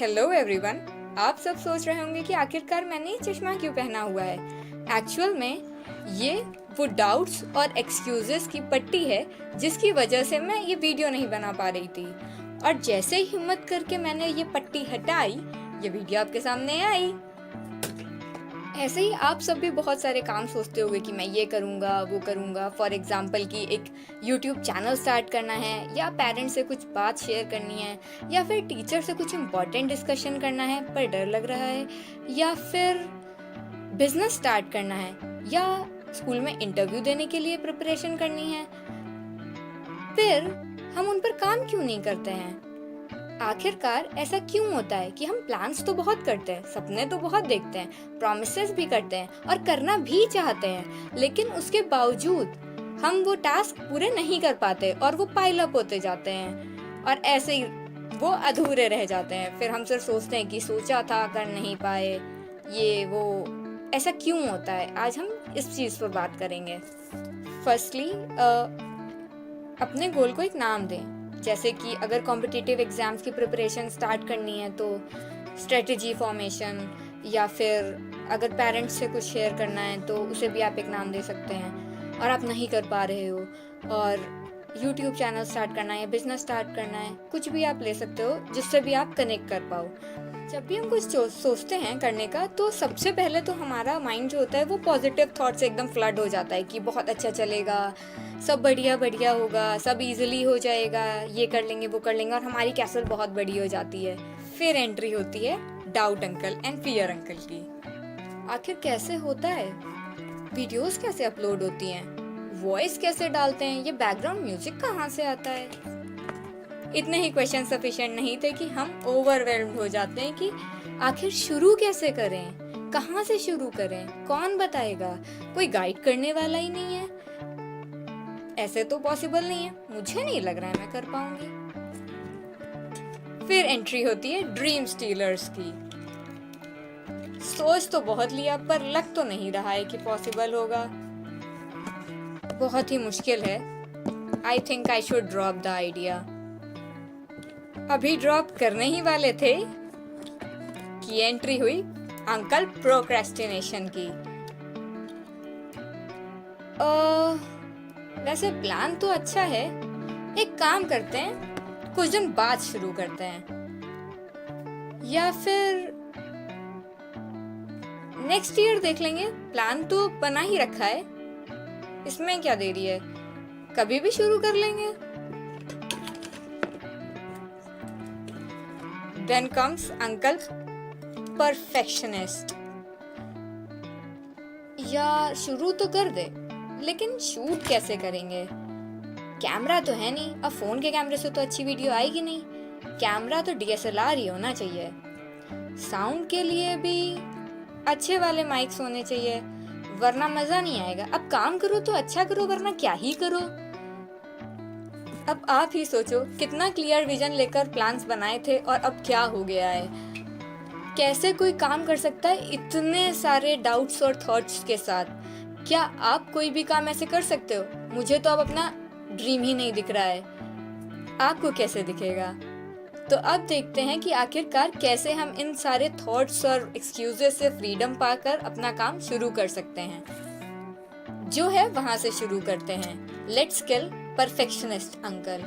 Hello everyone. आप सब सोच रहे होंगे कि आखिरकार मैंने ये चश्मा क्यों पहना हुआ है। एक्चुअल में ये वो डाउट्स और एक्सक्यूजेस की पट्टी है जिसकी वजह से मैं ये वीडियो नहीं बना पा रही थी, और जैसे ही हिम्मत करके मैंने ये पट्टी हटाई, ये वीडियो आपके सामने आई। ऐसे ही आप सब भी बहुत सारे काम सोचते होंगे कि मैं ये करूँगा वो करूँगा। फॉर एग्जाम्पल कि एक यूट्यूब चैनल स्टार्ट करना है, या पेरेंट्स से कुछ बात शेयर करनी है, या फिर टीचर से कुछ इम्पोर्टेंट डिस्कशन करना है पर डर लग रहा है, या फिर बिजनेस स्टार्ट करना है, या स्कूल में इंटरव्यू देने के लिए प्रिपरेशन करनी है। फिर हम उन पर काम क्यों नहीं करते हैं? आखिरकार ऐसा क्यों होता है कि हम प्लान्स तो बहुत करते हैं, सपने तो बहुत देखते हैं, प्रॉमिसेस भी करते हैं और करना भी चाहते हैं, लेकिन उसके बावजूद हम वो टास्क पूरे नहीं कर पाते और वो पाइल अप होते जाते हैं और ऐसे ही वो अधूरे रह जाते हैं। फिर हम सिर्फ सोचते हैं कि सोचा था कर नहीं पाए, ये वो। ऐसा क्यों होता है? आज हम इस चीज पर बात करेंगे। फर्स्टली अपने गोल को एक नाम दें। जैसे कि अगर कॉम्पिटिटिव एग्जाम्स की प्रिपरेशन स्टार्ट करनी है तो स्ट्रेटजी फॉर्मेशन, या फिर अगर पेरेंट्स से कुछ शेयर करना है तो उसे भी आप एक नाम दे सकते हैं और आप नहीं कर पा रहे हो, और यूट्यूब चैनल स्टार्ट करना है या बिजनेस स्टार्ट करना है, कुछ भी आप ले सकते हो जिससे भी आप कनेक्ट कर पाओ। जब भी हम कुछ सोचते हैं करने का तो सबसे पहले तो हमारा माइंड जो होता है वो पॉजिटिव थॉट से एकदम फ्लड हो जाता है कि बहुत अच्छा चलेगा, सब बढ़िया बढ़िया होगा, सब इजीली हो जाएगा, ये कर लेंगे वो कर लेंगे, और हमारी कैसल बहुत बड़ी हो जाती है। फिर एंट्री होती है doubt uncle and fear uncle की। आखिर कैसे होता है? वीडियोस कैसे अपलोड होती हैं? वॉइस कैसे डालते हैं? ये बैकग्राउंड म्यूजिक कहाँ से आता है? इतने ही क्वेश्चन सफिशिएंट नहीं थे कि हम ओवरवेल्म्ड हो जाते हैं कि आखिर शुरू कैसे करें, कहाँ से शुरू करें, कौन बताएगा, कोई गाइड करने वाला ही नहीं है। ऐसे तो पॉसिबल नहीं है, मुझे नहीं लग रहा है मैं कर पाऊंगी। फिर एंट्री होती है ड्रीम स्टीलर्स की। सोच तो बहुत लिया पर लग तो नहीं रहा है कि पॉसिबल होगा, बहुत ही मुश्किल है। I think I should drop the idea. अभी ड्रॉप करने ही वाले थे कि एंट्री हुई अंकल प्रोक्रेस्टिनेशन की। वैसे प्लान तो अच्छा है, एक काम करते हैं कुछ दिन बाद शुरू करते हैं, या फिर नेक्स्ट ईयर देख लेंगे। प्लान तो बना ही रखा है, इसमें क्या देरी है, कभी भी शुरू कर लेंगे। Then comes Uncle Perfectionist। यार शुरू तो कर दे, लेकिन शूट कैसे करेंगे? कैमरा तो है नहीं, अब फोन के कैमरे से तो अच्छी वीडियो आएगी नहीं। कैमरा तो DSLR ही होना चाहिए। साउंड के लिए भी अच्छे वाले माइक्स होने चाहिए, वरना मजा नहीं आएगा। अब काम करो तो अच्छा करो, वरना क्या ही करो। अब आप ही सोचो, कितना क्लियर विजन लेकर प्लान्स बनाए थे और अब क्या हो गया है। कैसे कोई काम कर सकता है इतने सारे डाउट्स और थॉट्स के साथ? क्या आप कोई भी काम ऐसे कर सकते हो? मुझे तो अब अपना ड्रीम ही नहीं दिख रहा है, आपको कैसे दिखेगा? तो अब देखते हैं कि आखिरकार कैसे हम इन सारे थॉट्स और एक्सक्यूजेस से फ्रीडम पाकर अपना काम शुरू कर सकते हैं। जो है वहां से शुरू करते हैं। Let's kill perfectionist uncle.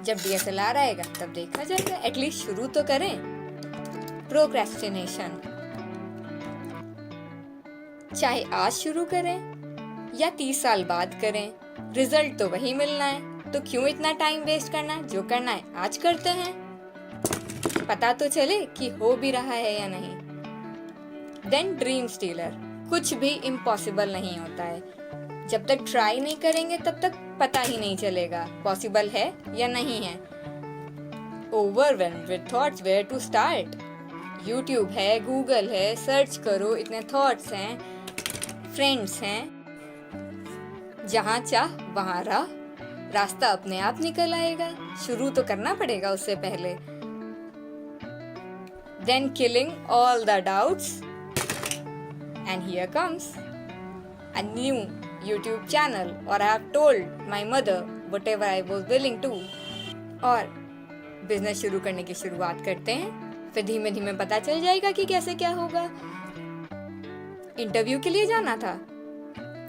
जब DSLR आएगा तब देखा जाएगा, एटलीस्ट शुरू तो करें। प्रोक्रेस्टिनेशन, चाहे आज शुरू करें या 30 साल बाद करें, रिजल्ट तो वही मिलना है, तो क्यों इतना टाइम वेस्ट करना है? जो करना है आज करते हैं, पता तो चले कि हो भी रहा है या नहीं। देन ड्रीम स्टीलर, कुछ भी इम्पॉसिबल नहीं होता है। जब तक ट्राई नहीं करेंगे तब तक पता ही नहीं चलेगा पॉसिबल है या नहीं है। Overwhelmed with thoughts, where to start? YouTube है, गूगल है, सर्च करो, इतने थॉट्स हैं, फ्रेंड्स हैं, जहां चाह वहां राह, रास्ता अपने आप निकल आएगा। शुरू तो करना पड़ेगा उससे पहले। Then killing all the doubts, and here comes a new YouTube channel, or I have told my mother whatever I was willing to। और बिजनेस शुरू करने की शुरुआत करते हैं। फिर धीमे धीमे पता चल जाएगा कि कैसे क्या होगा। इंटरव्यू के लिए जाना था,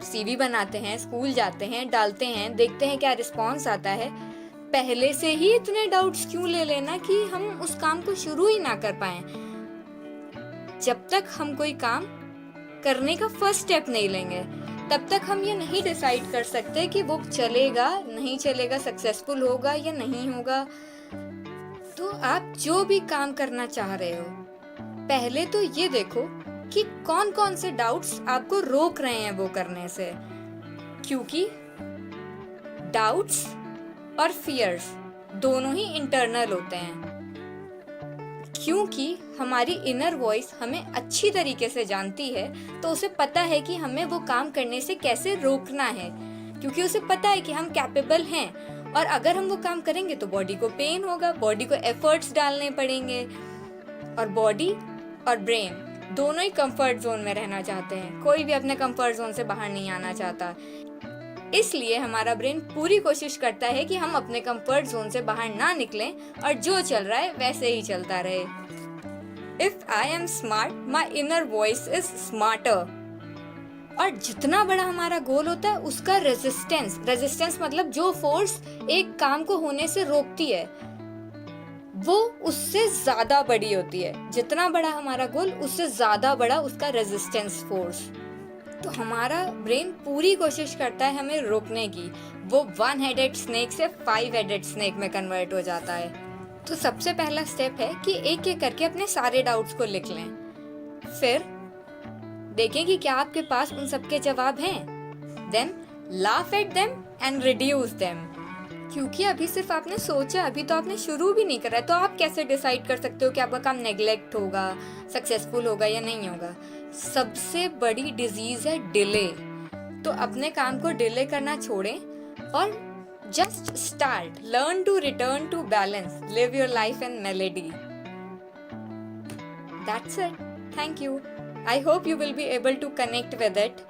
सीवी बनाते हैं, स्कूल जाते हैं, डालते हैं, देखते हैं क्या रिस्पॉन्स आता है। पहले से ही इतने डाउट्स क्यों ले लेना कि हम उस काम को शुरू ही ना कर पाए। जब तक हम कोई काम करने का फर्स्ट स्टेप नहीं लेंगे, तब तक हम ये नहीं डिसाइड कर सकते कि वो चलेगा नहीं चलेगा, सक्सेसफुल होगा या नहीं होगा। तो आप जो भी काम करना चाह रहे हो, पहले तो ये देखो कि कौन कौन से डाउट्स आपको रोक रहे हैं वो करने से। क्योंकि डाउट्स और फियर्स दोनों ही इंटरनल होते हैं। क्योंकि हमारी इनर वॉइस हमें अच्छी तरीके से जानती है, तो उसे पता है कि हमें वो काम करने से कैसे रोकना है। क्योंकि उसे पता है कि हम कैपेबल हैं, और अगर हम वो काम करेंगे तो बॉडी को पेन होगा, बॉडी को एफर्ट्स डालने पड़ेंगे। और बॉडी और ब्रेन दोनों ही कंफर्ट जोन में रहना चाहते हैं, कोई भी अपने कंफर्ट जोन से बाहर नहीं आना चाहता। इसलिए हमारा ब्रेन पूरी कोशिश करता है कि हम अपने कंफर्ट जोन से बाहर ना निकलें और जो चल रहा है वैसे ही चलता रहे। If I am smart, my inner voice is smarter. और जितना बड़ा हमारा गोल होता है उसका रेजिस्टेंस मतलब जो फोर्स एक काम को होने से रोकती है, वो उससे ज्यादा बड़ी होती है। जितना बड़ा हमारा गोल, उससे ज्यादा बड़ा उसका रेजिस्टेंस फोर्स। तो हमारा ब्रेन पूरी कोशिश करता है हमें रोकने की। वो 1 हेडेड स्नेक से 5 हेडेड स्नेक में कन्वर्ट हो जाता है। तो सबसे पहला स्टेप है कि एक एक करके अपने सारे डाउट्स को लिख लें। फिर देखें कि क्या आपके पास उन सबके जवाब हैं। Then laugh at them and reduce them. क्योंकि अभी सिर्फ आपने सोचा, अभी तो आपने शुरू भी नहीं करा है, तो आप कैसे डिसाइड कर सकते हो कि आपका काम नेग्लेक्ट होगा, सक्सेसफुल होगा या नहीं होगा। सबसे बड़ी डिजीज है डिले। तो अपने काम को डिले करना छोड़ें और just start. Learn to return to balance, live your life in melody. That's it. Thank you. I hope you will be able to connect with it.